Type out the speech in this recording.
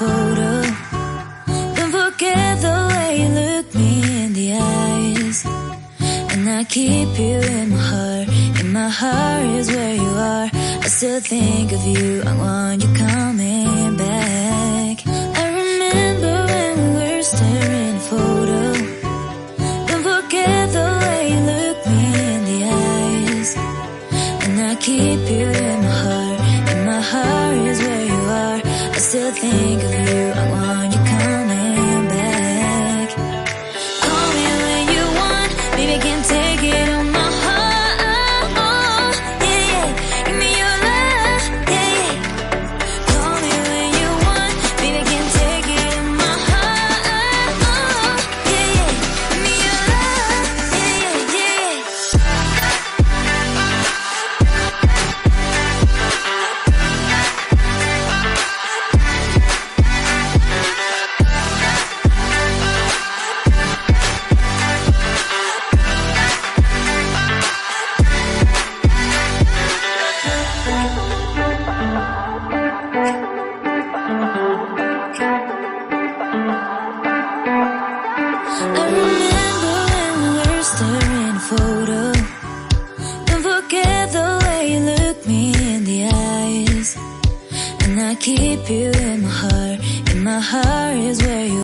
Photo. Don't forget the way you look me in the eyes. And I keep you in my heart. In my heart is where you are. I still think of you. I want you coming back. I remember when we were staring at a photo. Don't forget the way you look me in the eyes. And I keep you in my heart. In my heart is where you are. I still think of you, I want you coming back. Call me when you want, baby, I can take it on my heart. Yeah, yeah, give me your love, yeah, yeah. Call me when you want, baby, I can take it on my heart. Yeah, yeah, give me your love, yeah, yeah, I remember when we were staring at a photo. Don't forget the way you look me in the eyes. And I keep you in my heart. In my heart is where you